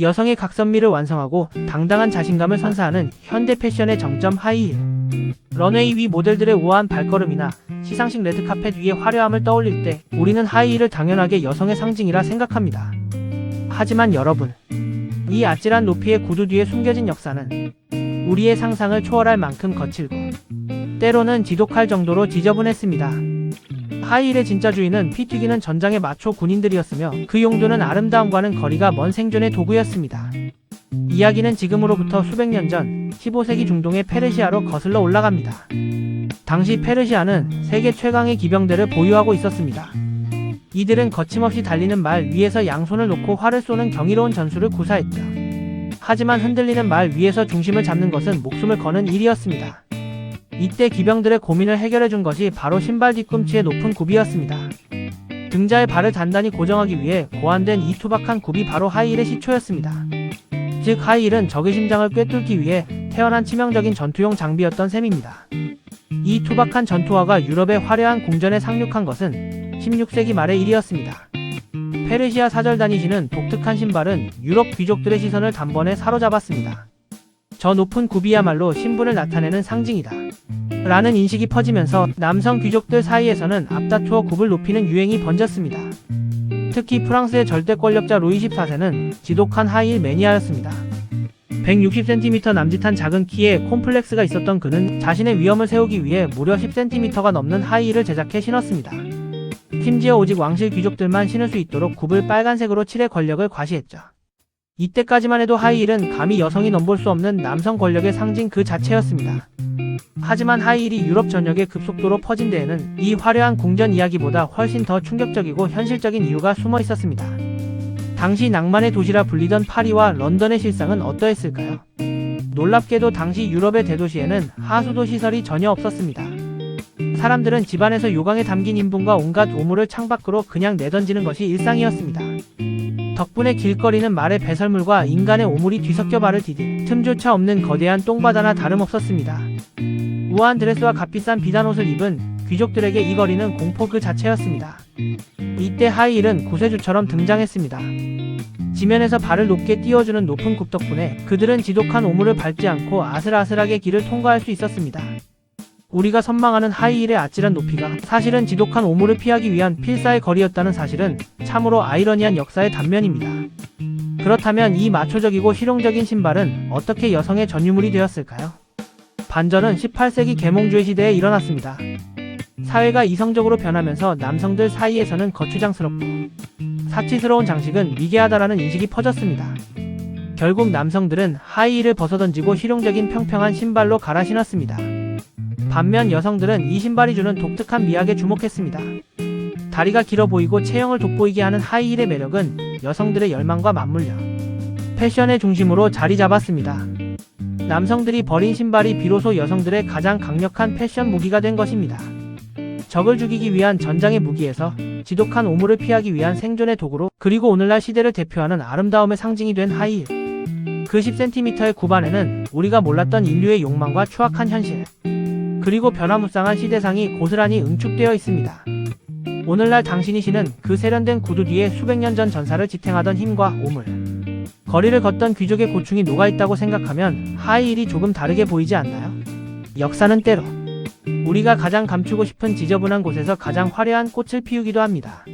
여성의 각선미를 완성하고 당당한 자신감을 선사하는 현대 패션의 정점 하이힐. 런웨이 위 모델들의 우아한 발걸음이나 시상식 레드카펫 위의 화려함을 떠올릴 때 우리는 하이힐을 당연하게 여성의 상징이라 생각합니다. 하지만 여러분, 이 아찔한 높이의 구두 뒤에 숨겨진 역사는 우리의 상상을 초월할 만큼 거칠고 때로는 지독할 정도로 지저분했습니다. 하이힐의 진짜 주인은 피 튀기는 전장의 마초 군인들이었으며 그 용도는 아름다움과는 거리가 먼 생존의 도구였습니다. 이야기는 지금으로부터 수백 년 전 15세기 중동의 페르시아로 거슬러 올라갑니다. 당시 페르시아는 세계 최강의 기병대를 보유하고 있었습니다. 이들은 거침없이 달리는 말 위에서 양손을 놓고 활을 쏘는 경이로운 전술을 구사했죠. 하지만 흔들리는 말 위에서 중심을 잡는 것은 목숨을 거는 일이었습니다. 이때 기병들의 고민을 해결해준 것이 바로 신발 뒤꿈치의 높은 굽이었습니다. 등자의 발을 단단히 고정하기 위해 고안된 이 투박한 굽이 바로 하이힐의 시초였습니다. 즉 하이힐은 적의 심장을 꿰뚫기 위해 태어난 치명적인 전투용 장비였던 셈입니다. 이 투박한 전투화가 유럽의 화려한 궁전에 상륙한 것은 16세기 말의 일이었습니다. 페르시아 사절단이 신은 독특한 신발은 유럽 귀족들의 시선을 단번에 사로잡았습니다. 저 높은 굽이야말로 신분을 나타내는 상징이다 라는 인식이 퍼지면서 남성 귀족들 사이에서는 앞다투어 굽을 높이는 유행이 번졌습니다. 특히 프랑스의 절대 권력자 루이 14세는 지독한 하이힐 매니아였습니다. 160cm 남짓한 작은 키에 콤플렉스가 있었던 그는 자신의 위엄을 세우기 위해 무려 10cm가 넘는 하이힐을 제작해 신었습니다. 심지어 오직 왕실 귀족들만 신을 수 있도록 굽을 빨간색으로 칠해 권력을 과시했죠. 이때까지만 해도 하이힐은 감히 여성이 넘볼 수 없는 남성 권력의 상징 그 자체였습니다. 하지만 하이힐이 유럽 전역에 급속도로 퍼진 데에는 이 화려한 궁전 이야기보다 훨씬 더 충격적이고 현실적인 이유가 숨어 있었습니다. 당시 낭만의 도시라 불리던 파리와 런던의 실상은 어떠했을까요? 놀랍게도 당시 유럽의 대도시에는 하수도 시설이 전혀 없었습니다. 사람들은 집안에서 요강에 담긴 인분과 온갖 오물을 창밖으로 그냥 내던지는 것이 일상이었습니다. 덕분에 길거리는 말의 배설물과 인간의 오물이 뒤섞여 발을 디딜 틈조차 없는 거대한 똥바다나 다름없었습니다. 우아한 드레스와 값비싼 비단 옷을 입은 귀족들에게 이 거리는 공포 그 자체였습니다. 이때 하이힐은 구세주처럼 등장했습니다. 지면에서 발을 높게 띄워주는 높은 굽 덕분에 그들은 지독한 오물을 밟지 않고 아슬아슬하게 길을 통과할 수 있었습니다. 우리가 선망하는 하이힐의 아찔한 높이가 사실은 지독한 오물을 피하기 위한 필사의 거리였다는 사실은 참으로 아이러니한 역사의 단면입니다. 그렇다면 이 마초적이고 실용적인 신발은 어떻게 여성의 전유물이 되었을까요? 반전은 18세기 계몽주의 시대에 일어났습니다. 사회가 이성적으로 변하면서 남성들 사이에서는 거추장스럽고 사치스러운 장식은 미개하다라는 인식이 퍼졌습니다. 결국 남성들은 하이힐을 벗어던지고 실용적인 평평한 신발로 갈아 신었습니다. 반면 여성들은 이 신발이 주는 독특한 미학에 주목했습니다. 다리가 길어 보이고 체형을 돋보이게 하는 하이힐의 매력은 여성들의 열망과 맞물려 패션의 중심으로 자리 잡았습니다. 남성들이 버린 신발이 비로소 여성들의 가장 강력한 패션 무기가 된 것입니다. 적을 죽이기 위한 전장의 무기에서 지독한 오물을 피하기 위한 생존의 도구로, 그리고 오늘날 시대를 대표하는 아름다움의 상징이 된 하이힐. 그 10cm의 굽 안에는 우리가 몰랐던 인류의 욕망과 추악한 현실, 그리고 변화무쌍한 시대상이 고스란히 응축되어 있습니다. 오늘날 당신이 신은 그 세련된 구두 뒤에 수백 년 전 전사를 지탱하던 힘과 오물, 거리를 걷던 귀족의 고충이 녹아있다고 생각하면 하이힐이 조금 다르게 보이지 않나요? 역사는 때로 우리가 가장 감추고 싶은 지저분한 곳에서 가장 화려한 꽃을 피우기도 합니다.